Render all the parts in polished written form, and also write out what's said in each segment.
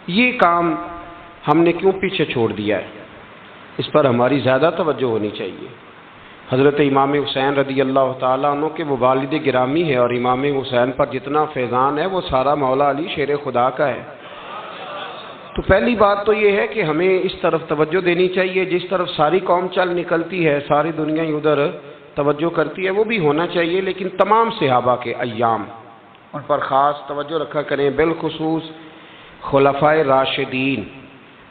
یہ کام ہم نے کیوں پیچھے چھوڑ دیا ہے؟ اس پر ہماری زیادہ توجہ ہونی چاہیے۔ حضرت امام حسین رضی اللہ تعالیٰ عنہ کے وہ والد گرامی ہے، اور امام حسین پر جتنا فیضان ہے وہ سارا مولا علی شیر خدا کا ہے۔ تو پہلی بات تو یہ ہے کہ ہمیں اس طرف توجہ دینی چاہیے، جس طرف ساری قوم چل نکلتی ہے، ساری دنیا ہی ادھر توجہ کرتی ہے، وہ بھی ہونا چاہیے، لیکن تمام صحابہ کے ایام ان پر خاص توجہ رکھا کریں، بالخصوص خلفائے راشدین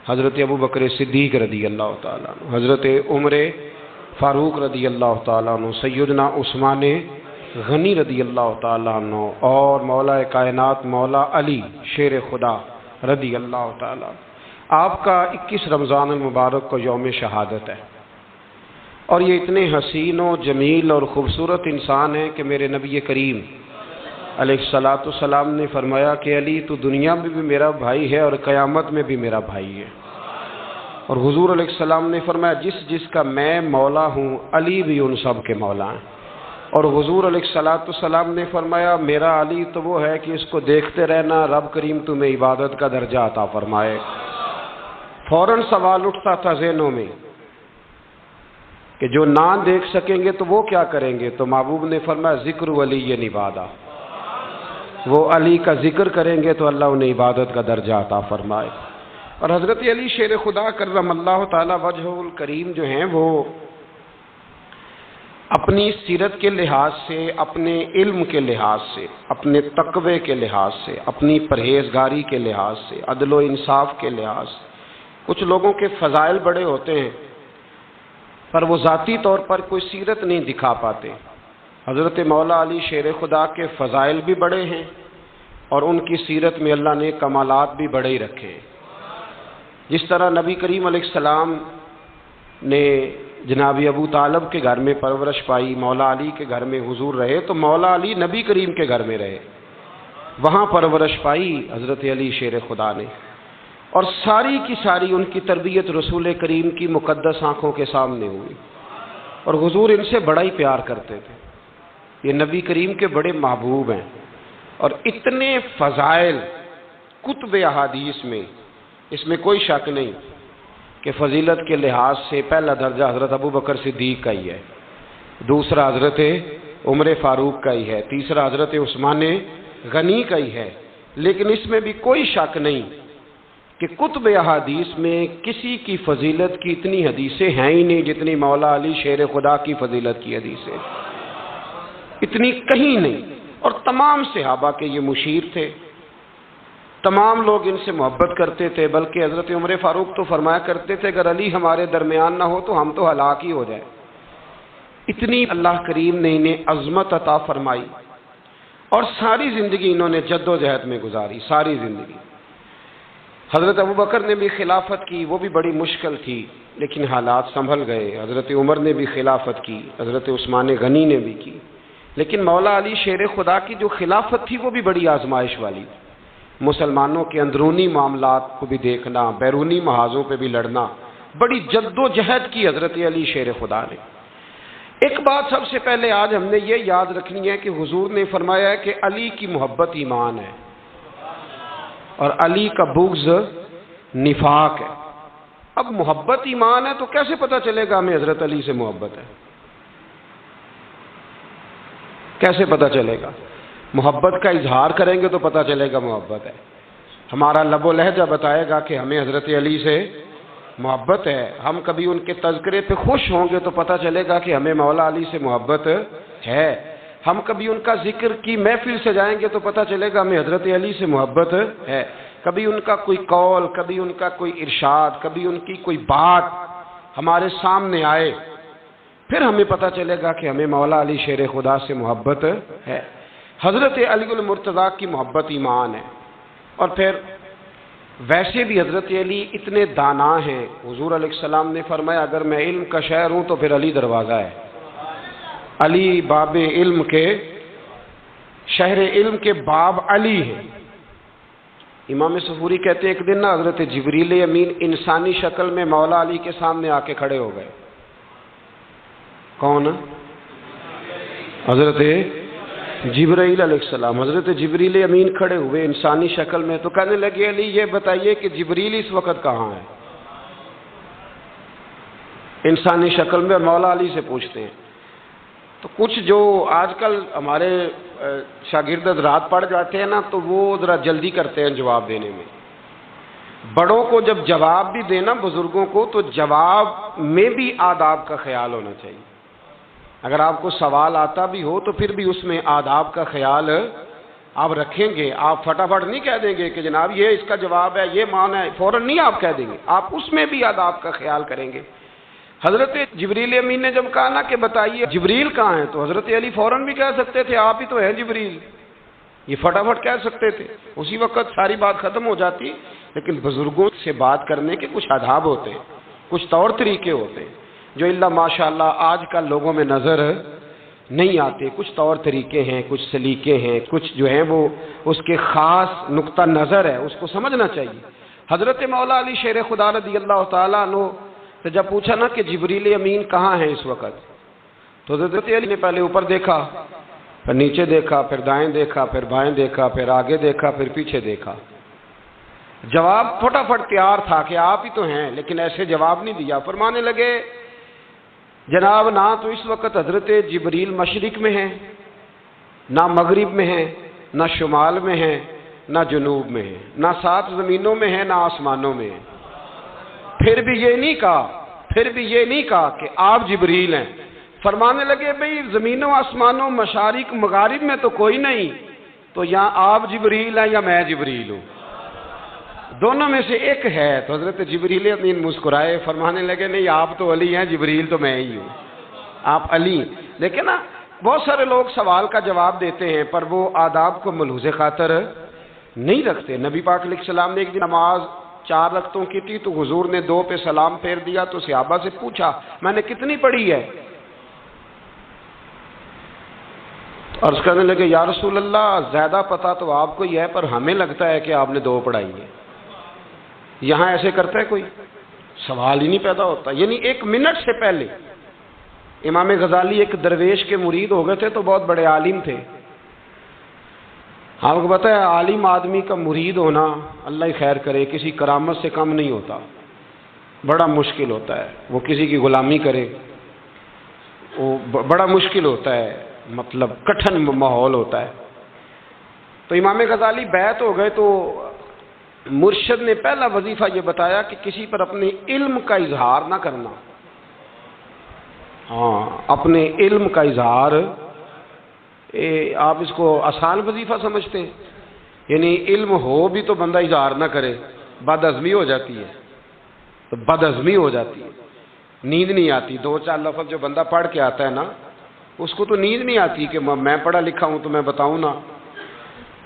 حضرت ابوبکر صدیق رضی اللہ تعالیٰ عنہ، حضرت عمر فاروق رضی اللہ تعالیٰ عنہ، سیدنا عثمان غنی رضی اللہ تعالیٰ عنہ، اور مولا کائنات مولا علی شیر خدا رضی اللہ تعالیٰ عنہ۔ آپ کا 21 رمضان المبارک کو یوم شہادت ہے، اور یہ اتنے حسین و جمیل اور خوبصورت انسان ہیں کہ میرے نبی کریم علیہ الصلاۃ والسلام نے فرمایا کہ علی تو دنیا میں بھی میرا بھائی ہے اور قیامت میں بھی میرا بھائی ہے، اور حضور علیہ السلام نے فرمایا جس جس کا میں مولا ہوں علی بھی ان سب کے مولا ہیں، اور حضور علیہ الصلاۃ والسلام نے فرمایا میرا علی تو وہ ہے کہ اس کو دیکھتے رہنا، رب کریم تمہیں عبادت کا درجہ عطا فرمائے۔ فوراً سوال اٹھتا تھا ذہنوں میں کہ جو نہ دیکھ سکیں گے تو وہ کیا کریں گے؟ تو محبوب نے فرمایا ذکر ولی عبادہ، وہ علی کا ذکر کریں گے تو اللہ انہیں عبادت کا درجہ عطا فرمائے۔ اور حضرت علی شیر خدا کرم اللہ تعالی وجہ الکریم جو ہیں، وہ اپنی سیرت کے لحاظ سے، اپنے علم کے لحاظ سے، اپنے تقوی کے لحاظ سے، اپنی پرہیزگاری کے لحاظ سے، عدل و انصاف کے لحاظ سے، کچھ لوگوں کے فضائل بڑے ہوتے ہیں پر وہ ذاتی طور پر کوئی سیرت نہیں دکھا پاتے۔ حضرت مولا علی شیر خدا کے فضائل بھی بڑے ہیں، اور ان کی سیرت میں اللہ نے کمالات بھی بڑے ہی رکھے۔ جس طرح نبی کریم علیہ السلام نے جناب ابو طالب کے گھر میں پرورش پائی، مولا علی کے گھر میں حضور رہے، تو مولا علی نبی کریم کے گھر میں رہے، وہاں پرورش پائی حضرت علی شیر خدا نے، اور ساری کی ساری ان کی تربیت رسول کریم کی مقدس آنکھوں کے سامنے ہوئی، اور حضور ان سے بڑا ہی پیار کرتے تھے۔ یہ نبی کریم کے بڑے محبوب ہیں، اور اتنے فضائل کتب احادیث میں، اس میں کوئی شک نہیں کہ فضیلت کے لحاظ سے پہلا درجہ حضرت ابوبکر صدیق کا ہی ہے، دوسرا حضرت عمر فاروق کا ہی ہے، تیسرا حضرت عثمان غنی کا ہی ہے، لیکن اس میں بھی کوئی شک نہیں کہ کتب احادیث میں کسی کی فضیلت کی اتنی حدیثیں ہیں ہی نہیں جتنی مولا علی شیر خدا کی فضیلت کی حدیثیں، اتنی کہیں نہیں۔ اور تمام صحابہ کے یہ مشیر تھے، تمام لوگ ان سے محبت کرتے تھے، بلکہ حضرت عمر فاروق تو فرمایا کرتے تھے اگر علی ہمارے درمیان نہ ہو تو ہم تو ہلاک ہی ہو جائیں۔ اتنی اللہ کریم نے انہیں عظمت عطا فرمائی، اور ساری زندگی انہوں نے جد و جہد میں گزاری، ساری زندگی۔ حضرت ابوبکر نے بھی خلافت کی، وہ بھی بڑی مشکل تھی، لیکن حالات سنبھل گئے۔ حضرت عمر نے بھی خلافت کی، حضرت عثمان غنی نے بھی کی، لیکن مولا علی شیر خدا کی جو خلافت تھی وہ بھی بڑی آزمائش والی تھی۔ مسلمانوں کے اندرونی معاملات کو بھی دیکھنا، بیرونی محاذوں پہ بھی لڑنا، بڑی جد و جہد کی حضرت علی شیر خدا نے۔ ایک بات سب سے پہلے آج ہم نے یہ یاد رکھنی ہے کہ حضور نے فرمایا ہے کہ علی کی محبت ایمان ہے، اور علی کا بغض نفاق ہے۔ اب محبت ایمان ہے تو کیسے پتہ چلے گا ہمیں حضرت علی سے محبت ہے؟ کیسے پتہ چلے گا؟ محبت کا اظہار کریں گے تو پتہ چلے گا محبت ہے، ہمارا لب و لہجہ بتائے گا کہ ہمیں حضرت علی سے محبت ہے، ہم کبھی ان کے تذکرے پہ خوش ہوں گے تو پتہ چلے گا کہ ہمیں مولا علی سے محبت ہے، ہم کبھی ان کا ذکر کی محفل سے جائیں گے تو پتہ چلے گا ہمیں حضرت علی سے محبت ہے، کبھی ان کا کوئی قول، کبھی ان کا کوئی ارشاد، کبھی ان کی کوئی بات ہمارے سامنے آئے، پھر ہمیں پتہ چلے گا کہ ہمیں مولا علی شیر خدا سے محبت ہے۔ حضرت علی المرتضیٰ کی محبت ایمان ہے۔ اور پھر ویسے بھی حضرت علی اتنے دانا ہیں، حضور علیہ السلام نے فرمایا اگر میں علم کا شہر ہوں تو پھر علی دروازہ ہے، علی باب علم کے، شہر علم کے باب علی ہے۔ امام صفوری کہتے ہیں ایک دن نا حضرت جبریل امین انسانی شکل میں مولا علی کے سامنے آ کے کھڑے ہو گئے۔ کون؟ حضرت جبرائیل علیہ السلام، حضرت جبریل امین کھڑے ہوئے انسانی شکل میں، تو کہنے لگے علی یہ بتائیے کہ جبریل اس وقت کہاں ہے؟ انسانی شکل میں، اور مولا علی سے پوچھتے ہیں۔ تو کچھ جو آج کل ہمارے شاگرد حضرات پڑھ جاتے ہیں نا، تو وہ ذرا جلدی کرتے ہیں جواب دینے میں۔ بڑوں کو جب جواب بھی دینا بزرگوں کو، تو جواب میں بھی آداب کا خیال ہونا چاہیے۔ اگر آپ کو سوال آتا بھی ہو تو پھر بھی اس میں آداب کا خیال آپ رکھیں گے۔ آپ فٹافٹ نہیں کہہ دیں گے کہ جناب یہ اس کا جواب ہے، یہ معنی ہے، فوراً نہیں آپ کہہ دیں گے، آپ اس میں بھی آداب کا خیال کریں گے۔ حضرت جبریل امین نے جب کہا نا کہ بتائیے جبریل کہاں ہے، تو حضرت علی فوراً بھی کہہ سکتے تھے آپ ہی تو ہیں جبریل، یہ فٹافٹ کہہ سکتے تھے، اسی وقت ساری بات ختم ہو جاتی۔ لیکن بزرگوں سے بات کرنے کے کچھ آداب ہوتے ہیں، کچھ طور طریقے ہوتے ہیں جو اللہ ماشاءاللہ آج کل لوگوں میں نظر نہیں آتے۔ کچھ طور طریقے ہیں، کچھ سلیقے ہیں، کچھ جو ہیں وہ اس کے خاص نقطہ نظر ہے، اس کو سمجھنا چاہیے۔ حضرت مولا علی شیر خدا رضی اللہ تعالیٰ عنہ سے جب پوچھا نا کہ جبریل امین کہاں ہے اس وقت، تو حضرت علی نے پہلے اوپر دیکھا، پھر نیچے دیکھا، پھر دائیں دیکھا، پھر بائیں دیکھا، پھر آگے دیکھا، پھر پیچھے دیکھا۔ جواب فٹافٹ تیار تھا کہ آپ ہی تو ہیں، لیکن ایسے جواب نہیں دیا۔ فرمانے لگے جناب نہ تو اس وقت حضرت جبریل مشرق میں ہیں، نہ مغرب میں ہیں، نہ شمال میں ہیں، نہ جنوب میں ہیں، نہ 7 زمینوں میں ہیں، نہ آسمانوں میں ہیں۔ پھر بھی یہ نہیں کہا کہ آپ جبریل ہیں۔ فرمانے لگے بھئی زمینوں آسمانوں مشارق مغارب میں تو کوئی نہیں، تو یا آپ جبریل ہیں یا میں جبریل ہوں، دونوں میں سے ایک ہے۔ تو حضرت جبریل امین مسکرائے، فرمانے لگے نہیں آپ تو علی ہیں، جبریل تو میں ہی ہوں، آپ علی۔ لیکن نا بہت سارے لوگ سوال کا جواب دیتے ہیں پر وہ آداب کو ملحوظ خاطر نہیں رکھتے۔ نبی پاک علیہ السلام نے ایک دن نماز 4 رکعتوں کی تھی، تو حضور نے 2 پہ سلام پھیر دیا، تو صحابہ سے پوچھا میں نے کتنی پڑھی ہے؟ عرض کرنے لگے یا رسول اللہ زیادہ پتہ تو آپ کو ہی ہے، پر ہمیں لگتا ہے کہ آپ نے 2 پڑھائی ہے۔ یہاں ایسے کرتا ہے کوئی؟ سوال ہی نہیں پیدا ہوتا۔ یعنی 1 منٹ سے پہلے امام غزالی ایک درویش کے مرید ہو گئے تھے، تو بہت بڑے عالم تھے۔ آپ کو پتہ ہے عالم آدمی کا مرید ہونا اللہ ہی خیر کرے کسی کرامت سے کم نہیں ہوتا، بڑا مشکل ہوتا ہے۔ وہ کسی کی غلامی کرے وہ بڑا مشکل ہوتا ہے، مطلب کٹھن ماحول ہوتا ہے۔ تو امام غزالی بیعت ہو گئے، تو مرشد نے پہلا وظیفہ یہ بتایا کہ کسی پر اپنے علم کا اظہار نہ کرنا۔ ہاں اپنے علم کا اظہار، آپ اس کو آسان وظیفہ سمجھتے ہیں؟ یعنی علم ہو بھی تو بندہ اظہار نہ کرے، بد ہضمی ہو جاتی ہے، تو بد ہضمی ہو جاتی ہے، نیند نہیں آتی۔ 2-4 لفظ جو بندہ پڑھ کے آتا ہے نا، اس کو تو نیند نہیں آتی کہ میں پڑھا لکھا ہوں تو میں بتاؤں نا۔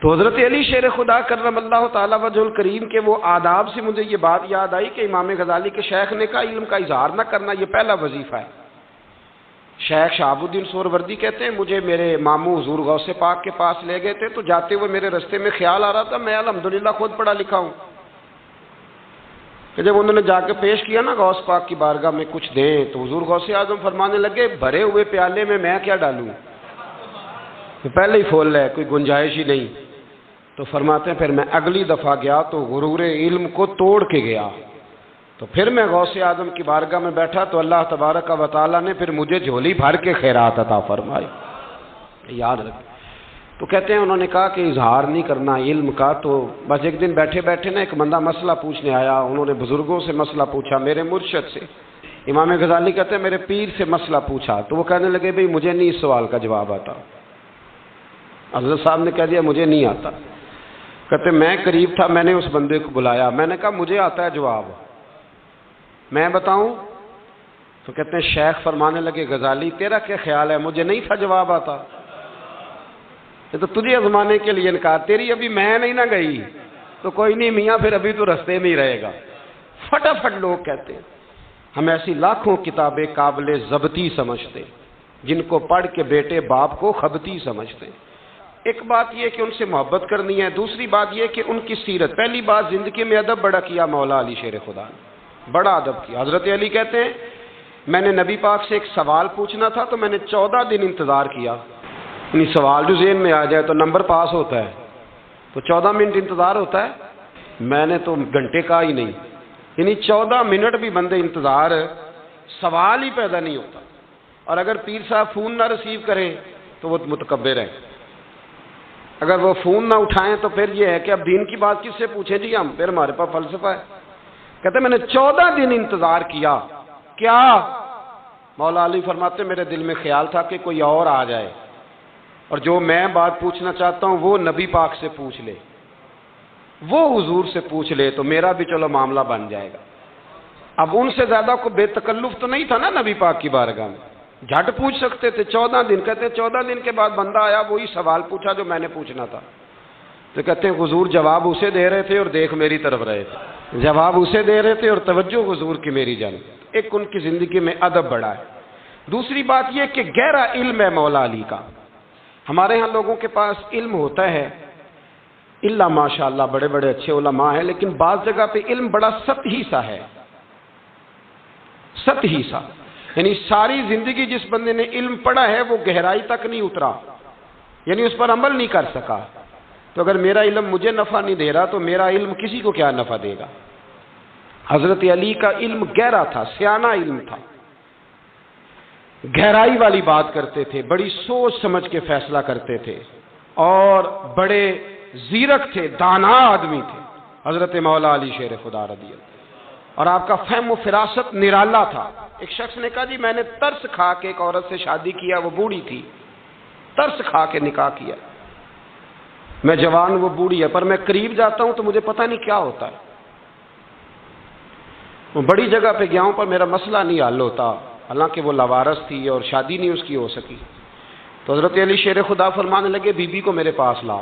تو حضرت علی شیر خدا کرم اللہ تعالیٰ وجہ الکریم کے وہ آداب سے مجھے یہ بات یاد آئی کہ امام غزالی کے شیخ نے کہا علم کا اظہار نہ کرنا یہ پہلا وظیفہ ہے۔ شیخ شہاب الدین سہروردی کہتے ہیں مجھے میرے ماموں حضور غوث پاک کے پاس لے گئے تھے، تو جاتے ہوئے میرے رستے میں خیال آ رہا تھا میں الحمدللہ خود پڑھا لکھا ہوں، کہ جب انہوں نے جا کے پیش کیا نا غوث پاک کی بارگاہ میں کچھ دیں، تو حضور غوث اعظم فرمانے لگے بھرے ہوئے پیالے میں کیا ڈالوں، تو پہلے ہی فول ہے، کوئی گنجائش ہی نہیں۔ تو فرماتے ہیں پھر میں اگلی دفعہ گیا تو غرور علم کو توڑ کے گیا، تو پھر میں غوث اعظم کی بارگاہ میں بیٹھا تو اللہ تبارک و تعالیٰ نے پھر مجھے جھولی بھر کے خیرات عطا فرمائی۔ یاد رکھ۔ تو کہتے ہیں انہوں نے کہا کہ اظہار نہیں کرنا علم کا، تو بس ایک دن بیٹھے بیٹھے نا ایک بندہ مسئلہ پوچھنے آیا، انہوں نے بزرگوں سے مسئلہ پوچھا، میرے مرشد سے، امام غزالی کہتے ہیں میرے پیر سے مسئلہ پوچھا، تو وہ کہنے لگے بھئی مجھے نہیں اس سوال کا جواب آتا۔ حضرت صاحب نے کہہ دیا مجھے نہیں آتا۔ کہتے میں قریب تھا، میں نے اس بندے کو بلایا، میں نے کہا مجھے آتا ہے جواب، میں بتاؤں؟ تو کہتے ہیں شیخ فرمانے لگے غزالی تیرا کیا خیال ہے مجھے نہیں تھا جواب آتا؟ یہ تو تجھے آزمانے کے لیے انکار، تیری ابھی میں نہیں نہ گئی تو کوئی نہیں میاں پھر ابھی تو رستے میں ہی رہے گا۔ فٹافٹ لوگ کہتے ہیں ہم ایسی لاکھوں کتابیں قابل ضبطی سمجھتے جن کو پڑھ کے بیٹے باپ کو خبتی سمجھتے۔ ایک بات یہ کہ ان سے محبت کرنی ہے، دوسری بات یہ کہ ان کی سیرت، پہلی بات زندگی میں ادب بڑا کیا مولا علی شیر خدا نے، بڑا ادب کیا۔ حضرت علی کہتے ہیں میں نے نبی پاک سے ایک سوال پوچھنا تھا تو میں نے 14 دن انتظار کیا، یعنی سوال جو ذہن میں آ جائے تو نمبر پاس ہوتا ہے، تو 14 منٹ انتظار ہوتا ہے، میں نے تو گھنٹے کا ہی نہیں، یعنی 14 منٹ بھی بندے انتظار، سوال ہی پیدا نہیں ہوتا۔ اور اگر پیر صاحب فون نہ ریسیو کریں تو وہ متکبر ہیں، اگر وہ فون نہ اٹھائیں تو پھر یہ ہے کہ اب دین کی بات کس سے پوچھیں جی ہم، پھر ہمارے پاس فلسفہ ہے۔ کہتے ہیں میں نے 14 دن انتظار کیا، کیا؟ مولا علی فرماتے میرے دل میں خیال تھا کہ کوئی اور آ جائے اور جو میں بات پوچھنا چاہتا ہوں وہ نبی پاک سے پوچھ لے، وہ حضور سے پوچھ لے تو میرا بھی چلو معاملہ بن جائے گا۔ اب ان سے زیادہ کو بے تکلف تو نہیں تھا نا نبی پاک کی بارگاہ میں، جھٹ پوچھ سکتے تھے۔ 14 دن، کہتے ہیں 14 دن کے بعد بندہ آیا، وہی سوال پوچھا جو میں نے پوچھنا تھا، تو کہتے ہیں حضور جواب اسے دے رہے تھے اور دیکھ میری طرف رہے تھے، جواب اسے دے رہے تھے اور توجہ حضور کی میری جانب۔ ایک ان کی زندگی میں ادب بڑا ہے۔ دوسری بات یہ کہ گہرا علم ہے مولا علی کا۔ ہمارے ہاں لوگوں کے پاس علم ہوتا ہے، اللہ ماشاء اللہ بڑے بڑے اچھے علماء ہیں، لیکن بعض جگہ پہ علم بڑا سطحی سا ہے، سطحی سا، یعنی ساری زندگی جس بندے نے علم پڑھا ہے وہ گہرائی تک نہیں اترا، یعنی اس پر عمل نہیں کر سکا۔ تو اگر میرا علم مجھے نفع نہیں دے رہا تو میرا علم کسی کو کیا نفع دے گا؟ حضرت علی کا علم گہرا تھا، سیانہ علم تھا، گہرائی والی بات کرتے تھے، بڑی سوچ سمجھ کے فیصلہ کرتے تھے اور بڑے زیرک تھے، دانا آدمی تھے حضرت مولا علی شیر خدا رضی اللہ، اور آپ کا فہم و فراست نرالا تھا۔ ایک شخص نے کہا جی میں نے ترس کھا کے ایک عورت سے شادی کیا، وہ بوڑھی تھی، ترس کھا کے نکاح کیا، میں جوان وہ بوڑھی ہے، پر میں قریب جاتا ہوں تو مجھے پتہ نہیں کیا ہوتا ہے، وہ بڑی جگہ پہ گیا ہوں پر میرا مسئلہ نہیں حل ہوتا، حالانکہ وہ لاوارث تھی اور شادی نہیں اس کی ہو سکی۔ تو حضرت علی شیر خدا فرمانے لگے بی بی کو میرے پاس لا،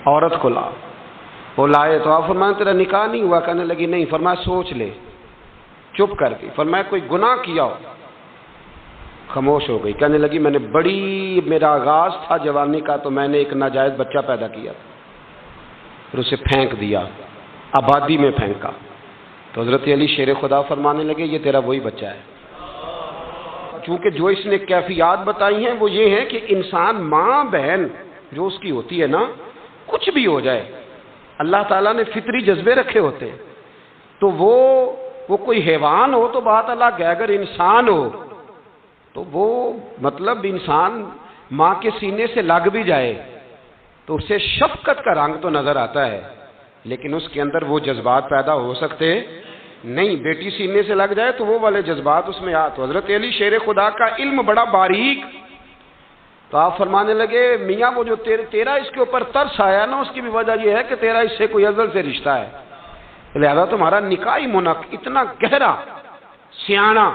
عورت کو لا۔ وہ لائے تو آپ فرمانے تیرا نکاح نہیں ہوا؟ کہنے لگی نہیں۔ فرمایا سوچ لے، چپ کر گئی۔ فرمایا کوئی گناہ کیا ہو؟ خاموش ہو گئی۔ کہنے لگی میں نے میرا آغاز تھا جوانی کا تو میں نے ایک ناجائز بچہ پیدا کیا تھا، پھر اسے پھینک دیا، آبادی میں پھینکا۔ تو حضرت علی شیر خدا فرمانے لگے یہ تیرا وہی بچہ ہے۔ چونکہ جو اس نے کیفیات بتائی ہیں وہ یہ ہے کہ انسان ماں بہن جو اس کی ہوتی ہے نا، کچھ بھی ہو جائے، اللہ تعالیٰ نے فطری جذبے رکھے ہوتے، تو وہ کوئی حیوان ہو تو بات الگ ہے، اگر انسان ہو تو وہ مطلب انسان ماں کے سینے سے لگ بھی جائے تو اسے شفقت کا رنگ تو نظر آتا ہے، لیکن اس کے اندر وہ جذبات پیدا ہو سکتے نہیں۔ بیٹی سینے سے لگ جائے تو وہ والے جذبات اس میں تو حضرت علی شیر خدا کا علم بڑا باریک۔ تو آپ فرمانے لگے میاں وہ جو تیرا اس کے اوپر ترس آیا نا، اس کی بھی وجہ یہ ہے کہ تیرا اس سے کوئی ازل سے رشتہ ہے، لہذا تمہارا نکاحی منعقد اتنا گہرا، سیاںہ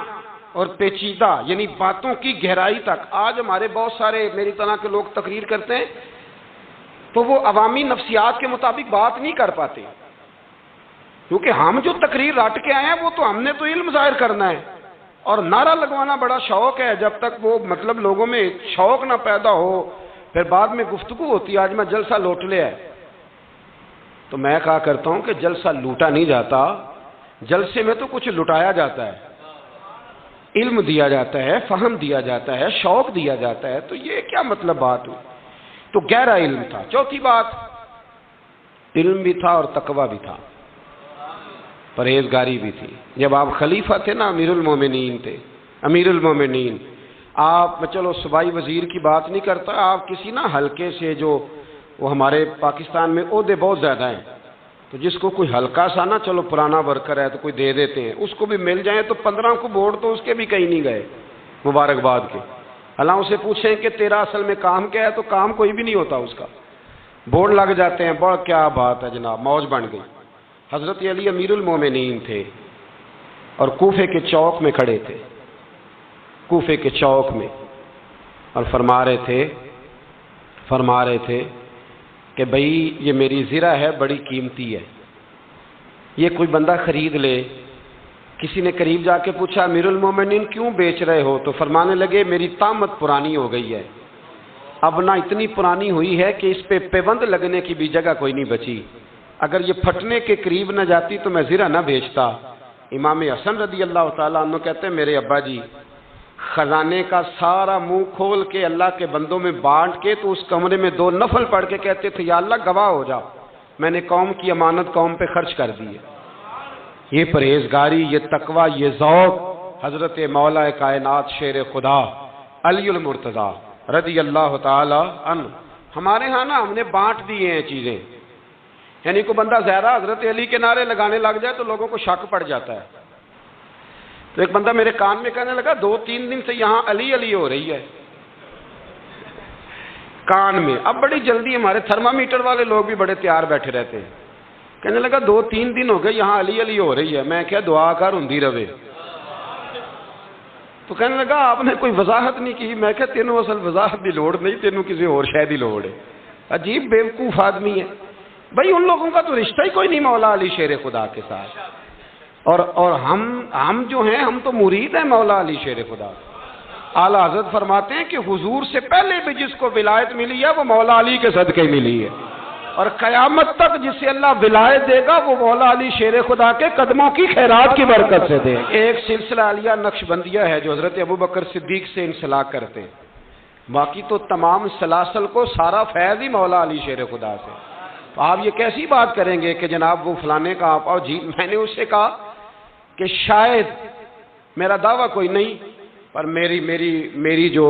اور پیچیدہ، یعنی باتوں کی گہرائی تک۔ آج ہمارے بہت سارے میری طرح کے لوگ تقریر کرتے ہیں تو وہ عوامی نفسیات کے مطابق بات نہیں کر پاتے، کیونکہ ہم جو تقریر رٹ کے آئے ہیں وہ تو ہم نے تو علم ظاہر کرنا ہے، اور نعرہ لگوانا بڑا شوق ہے، جب تک وہ مطلب لوگوں میں شوق نہ پیدا ہو پھر بعد میں گفتگو ہوتی ہے۔ آج میں جلسہ لوٹ لیا ہے تو میں کہا کرتا ہوں کہ جلسہ لوٹا نہیں جاتا، جلسے میں تو کچھ لٹایا جاتا ہے، علم دیا جاتا ہے، فہم دیا جاتا ہے، شوق دیا جاتا ہے، تو یہ کیا مطلب بات ہوئی؟ تو گہرا علم تھا۔ چوتھی بات، علم بھی تھا اور تقوی بھی تھا، پرہیزگاری بھی تھی۔ جب آپ خلیفہ تھے نا، امیر المومنین تھے، امیر المومنین، آپ میں چلو صوبائی وزیر کی بات نہیں کرتا، آپ کسی نا حلقے سے، جو وہ ہمارے پاکستان میں عہدے بہت زیادہ ہیں، تو جس کو کوئی ہلکا سا نا چلو پرانا ورکر ہے تو کوئی دے دیتے ہیں، اس کو بھی مل جائیں تو 15 کو ووٹ تو اس کے بھی کہیں نہیں گئے مبارکباد کے۔ اللہ اسے پوچھیں کہ تیرا اصل میں کام کیا ہے تو کام کوئی بھی نہیں ہوتا اس کا، بورڈ لگ جاتے ہیں، بڑا کیا بات ہے جناب، موج بن گئی۔ حضرت علی امیر المومنین تھے اور کوفے کے چوک میں کھڑے تھے، کوفے کے چوک میں، اور فرما رہے تھے کہ بھئی یہ میری زرہ ہے، بڑی قیمتی ہے، یہ کوئی بندہ خرید لے۔ کسی نے قریب جا کے پوچھا امیر المومنین کیوں بیچ رہے ہو؟ تو فرمانے لگے میری طامت پرانی ہو گئی ہے، اب نہ اتنی پرانی ہوئی ہے کہ اس پہ پیوند لگنے کی بھی جگہ کوئی نہیں بچی، اگر یہ پھٹنے کے قریب نہ جاتی تو میں زرہ نہ بیچتا۔ امام حسن رضی اللہ تعالیٰ عنہ کہتے ہیں میرے ابا جی خزانے کا سارا منہ کھول کے اللہ کے بندوں میں بانٹ کے تو اس کمرے میں 2 نفل پڑھ کے کہتے تھے یا اللہ گواہ ہو جا میں نے قوم کی امانت قوم پہ خرچ کر دی ہے۔ یہ پرہیزگاری، یہ تقوی، یہ ذوق حضرت مولا کائنات شیر خدا علی المرتضیٰ رضی اللہ تعالی عنہ ہمارے ہاں نا ہم نے بانٹ دیے ہیں چیزیں، یعنی کوئی بندہ زہرا حضرت علی کے نعرے لگانے لگ جائے تو لوگوں کو شک پڑ جاتا ہے۔ تو ایک بندہ میرے کان میں کہنے لگا 2-3 دن سے یہاں علی علی ہو رہی ہے کان میں۔ اب بڑی جلدی ہمارے تھرمامیٹر والے لوگ بھی بڑے تیار بیٹھے رہتے ہیں، کہنے لگا 2-3 دن ہو گئے یہاں علی علی ہو رہی ہے۔ میں کیا دعا کر ہندی رہے۔ تو کہنے لگا آپ نے کوئی وضاحت نہیں کی۔ میں کہا تینوں اصل وضاحت دی لوڑ نہیں، تینوں کسی اور شے دی لوڑ ہے۔ عجیب بیوقوف آدمی ہے بھائی، ان لوگوں کا تو رشتہ ہی کوئی نہیں مولا علی شیر خدا کے ساتھ، اور ہم جو ہیں ہم تو مرید ہیں مولا علی شیر خدا۔ اعلیٰ حضرت فرماتے ہیں کہ حضور سے پہلے بھی جس کو ولایت ملی ہے وہ مولا علی کے صدقے ملی ہے، اور قیامت تک جسے اللہ ولایت دے گا وہ مولا علی شیر خدا کے قدموں کی خیرات کی برکت سے دے۔ ایک سلسلہ علیہ نقشبندیہ ہے جو حضرت ابوبکر صدیق سے انسلاک کرتے ہیں، باقی تو تمام سلاسل کو سارا فیض ہی مولا علی شیر خدا سے۔ تو آپ یہ کیسی بات کریں گے کہ جناب وہ فلانے کا آپ آؤ جی؟ میں نے اس سے کہا کہ شاید میرا دعویٰ کوئی نہیں، پر میری جو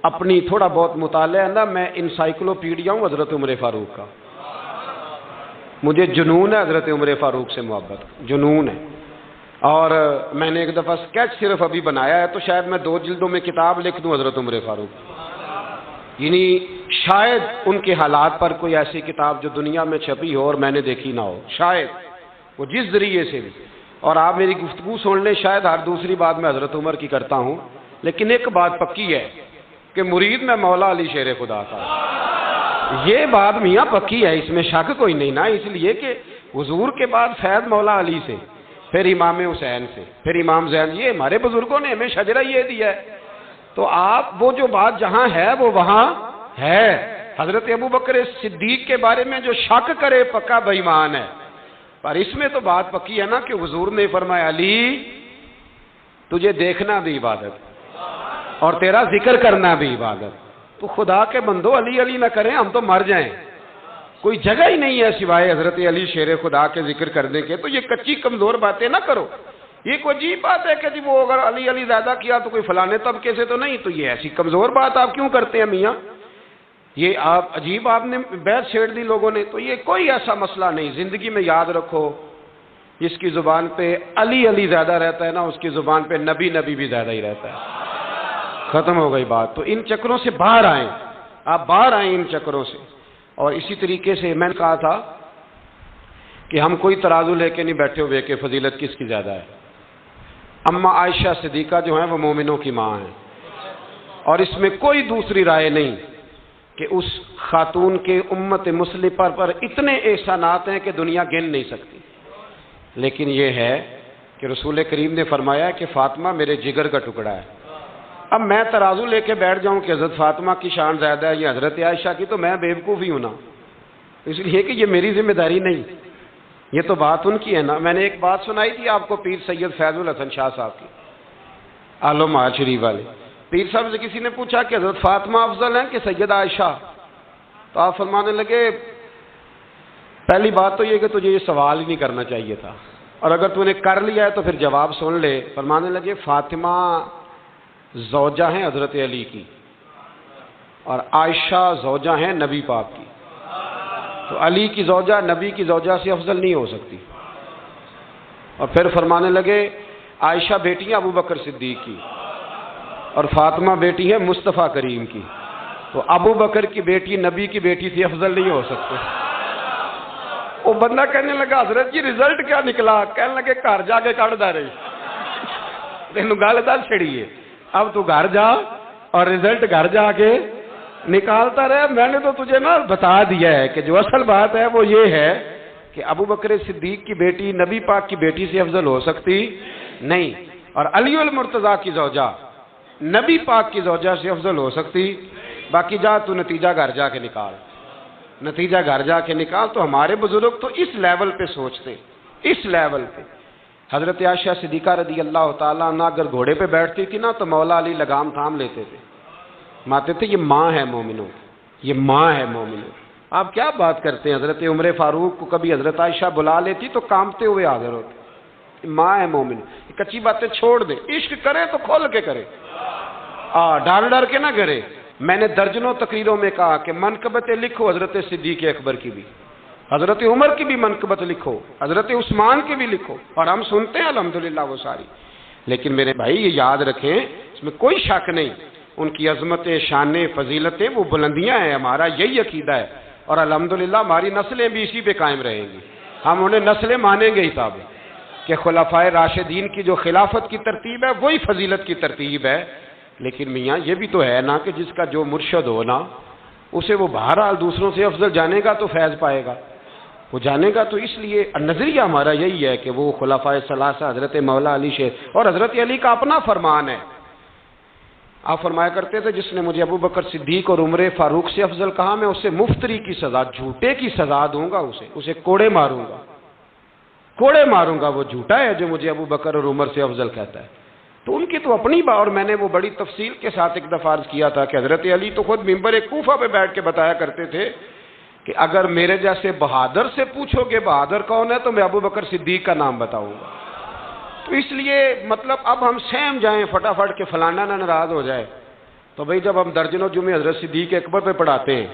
اپنی تھوڑا بہت مطالعہ ہے نا، میں انسائکلوپیڈیا ہوں حضرت عمر فاروق کا۔ مجھے جنون ہے حضرت عمر فاروق سے محبت، جنون ہے۔ اور میں نے ایک دفعہ اسکیچ صرف ابھی بنایا ہے، تو شاید میں 2 جلدوں میں کتاب لکھ دوں حضرت عمر فاروق، یعنی شاید ان کے حالات پر کوئی ایسی کتاب جو دنیا میں چھپی ہو اور میں نے دیکھی نہ ہو، شاید وہ جس ذریعے سے بھی۔ اور آپ میری گفتگو سن لیں، شاید ہر دوسری بات میں حضرت عمر کی کرتا ہوں، لیکن ایک بات پکی ہے کہ مرید میں مولا علی شیر خدا کا، یہ بات میاں پکی ہے، اس میں شک کوئی نہیں نا، اس لیے کہ حضور کے بعد فیض مولا علی سے، پھر امام حسین سے، پھر امام زین، یہ ہمارے بزرگوں نے ہمیں شجرہ یہ دیا ہے۔ تو آپ وہ جو بات جہاں ہے وہ وہاں ہے۔ حضرت ابوبکر صدیق کے بارے میں جو شک کرے پکا بے ایمان ہے، پر اس میں تو بات پکی ہے نا کہ حضور نے فرمایا علی تجھے دیکھنا بھی عبادت اور تیرا ذکر کرنا بھی عبادت۔ تو خدا کے بندو علی علی نہ کریں، ہم تو مر جائیں، کوئی جگہ ہی نہیں ہے سوائے حضرت علی شیر خدا کے ذکر کرنے کے۔ تو یہ کچی کمزور باتیں نہ کرو، یہ کوئی عجیب بات ہے کہ جی وہ اگر علی علی زیادہ کیا تو کوئی فلانے طبقے سے تو نہیں، تو یہ ایسی کمزور بات آپ کیوں کرتے ہیں میاں؟ یہ آپ عجیب آپ نے بیعت چھیڑ دی لوگوں نے۔ تو یہ کوئی ایسا مسئلہ نہیں، زندگی میں یاد رکھو، جس کی زبان پہ علی علی زیادہ رہتا ہے نا، اس کی زبان پہ نبی نبی بھی زیادہ ہی رہتا ہے۔ ختم ہو گئی بات۔ تو ان چکروں سے باہر آئیں، آپ باہر آئیں ان چکروں سے۔ اور اسی طریقے سے میں نے کہا تھا کہ ہم کوئی ترازو لے کے نہیں بیٹھے ہوئے کہ فضیلت کس کی زیادہ ہے۔ اما عائشہ صدیقہ جو ہیں وہ مومنوں کی ماں ہیں، اور اس میں کوئی دوسری رائے نہیں کہ اس خاتون کے امت مسلمہ پر اتنے احسانات ہیں کہ دنیا گن نہیں سکتی، لیکن یہ ہے کہ رسول کریم نے فرمایا کہ فاطمہ میرے جگر کا ٹکڑا ہے۔ اب میں ترازو لے کے بیٹھ جاؤں کہ حضرت فاطمہ کی شان زیادہ ہے یا حضرت عائشہ کی، تو میں بیوقوف ہی ہوں نا، اس لیے کہ یہ میری ذمہ داری نہیں، یہ تو بات ان کی ہے نا۔ میں نے ایک بات سنائی تھی آپ کو پیر سید فیض الحسن شاہ صاحب کی، عالم آل شریف والے۔ پیر صاحب سے کسی نے پوچھا کہ حضرت فاطمہ افضل ہیں کہ سیدہ عائشہ؟ تو آپ فرمانے لگے پہلی بات تو یہ کہ تجھے یہ سوال ہی نہیں کرنا چاہیے تھا، اور اگر تو نے کر لیا ہے تو پھر جواب سن لے۔ فرمانے لگے فاطمہ زوجہ ہیں حضرت علی کی، اور عائشہ زوجہ ہیں نبی پاک کی، تو علی کی زوجہ نبی کی زوجہ سے افضل نہیں ہو سکتی۔ اور پھر فرمانے لگے عائشہ بیٹی ہیں ابو بکر صدیق کی، اور فاطمہ بیٹی ہے مصطفیٰ کریم کی، تو ابو بکر کی بیٹی نبی کی بیٹی سے افضل نہیں ہو سکتے۔ وہ بندہ کہنے لگا حضرت جی رزلٹ کیا نکلا؟ کہنے لگے گھر جا کے کٹ دا رہی، تینوں گل دل چھڑیے، اب تو گھر جا اور رزلٹ گھر جا کے نکالتا رہے۔ میں نے تو تجھے نا بتا دیا ہے کہ جو اصل بات ہے وہ یہ ہے کہ ابو بکر صدیق کی بیٹی نبی پاک کی بیٹی سے افضل ہو سکتی نہیں، اور علی المرتضیٰ کی زوجہ نبی پاک کی زوجہ سے افضل ہو سکتی۔ باقی جا تو نتیجہ گھر جا کے نکال، نتیجہ گھر جا کے نکال۔ تو ہمارے بزرگ تو اس لیول پہ سوچتے، اس لیول پہ۔ حضرت عائشہ صدیقہ رضی اللہ تعالیٰ عنہ اگر گھوڑے پہ بیٹھتی تھی نا تو مولا علی لگام تھام لیتے تھے، ماتے تھے یہ ماں ہے مومنوں، یہ ماں ہے مومنوں۔ آپ کیا بات کرتے ہیں، حضرت عمر فاروق کو کبھی حضرت عائشہ بلا لیتی تو کانپتے ہوئے حاضر ہوتے، ماں ہے مومن۔ کچی باتیں چھوڑ دے، عشق کرے تو کھول کے کرے، ڈر ڈر کے نہ کرے۔ میں نے درجنوں تقریروں میں کہا کہ منقبتیں لکھو حضرت صدیق اکبر کی بھی، حضرت عمر کی بھی منقبت لکھو، حضرت عثمان کی بھی لکھو، اور ہم سنتے ہیں الحمدللہ وہ ساری۔ لیکن میرے بھائی یہ یاد رکھیں، اس میں کوئی شک نہیں، ان کی عظمتیں، شانیں، فضیلتیں وہ بلندیاں ہیں، ہمارا یہی عقیدہ ہے، اور الحمدللہ ہماری نسلیں بھی اسی پہ قائم رہیں گی۔ ہم انہیں نسلیں مانیں گے ہی صاحب کہ خلفائے راشدین کی جو خلافت کی ترتیب ہے وہی فضیلت کی ترتیب ہے۔ لیکن میاں یہ بھی تو ہے نا کہ جس کا جو مرشد ہو نا، اسے وہ بہرحال دوسروں سے افضل جانے گا تو فیض پائے گا، وہ جانے گا۔ تو اس لیے نظریہ ہمارا یہی ہے کہ وہ خلفائے ثلاثہ، حضرت مولا علی شیر، اور حضرت علی کا اپنا فرمان ہے۔ آپ فرمایا کرتے تھے جس نے مجھے ابو بکر صدیق اور عمر فاروق سے افضل کہا، میں اسے مفتری کی سزا، جھوٹے کی سزا دوں گا، اسے کوڑے ماروں گا، کوڑے ماروں گا۔ وہ جھوٹا ہے جو مجھے ابو بکر اور عمر سے افضل کہتا ہے۔ تو ان کی تو اپنی بات، اور میں نے وہ بڑی تفصیل کے ساتھ ایک دفعہ عرض کیا تھا کہ حضرت علی تو خود ممبر کوفہ پہ بیٹھ کے بتایا کرتے تھے کہ اگر میرے جیسے بہادر سے پوچھو گے بہادر کون ہے تو میں ابو بکر صدیق کا نام بتاؤں گا۔ تو اس لیے مطلب اب ہم سہم جائیں فٹافٹ کہ فلانا نہ ناراض ہو جائے، تو بھئی جب ہم درجنوں جمعے حضرت صدیق اکبر پہ پڑھاتے ہیں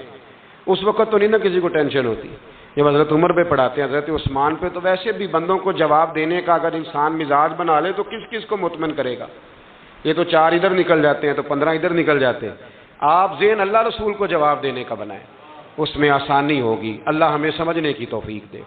اس وقت تو نہیں نا کسی کو ٹینشن ہوتی، جب حضرت عمر پہ پڑھاتے ہیں، حضرت عثمان پہ، تو ویسے بھی بندوں کو جواب دینے کا اگر انسان مزاج بنا لے تو کس کس کو مطمئن کرے گا؟ یہ تو 4 ادھر نکل جاتے ہیں تو 15 ادھر نکل جاتے ہیں۔ آپ ذہن اللہ رسول کو جواب دینے کا بنائیں، اس میں آسانی ہوگی۔ اللہ ہمیں سمجھنے کی توفیق دے۔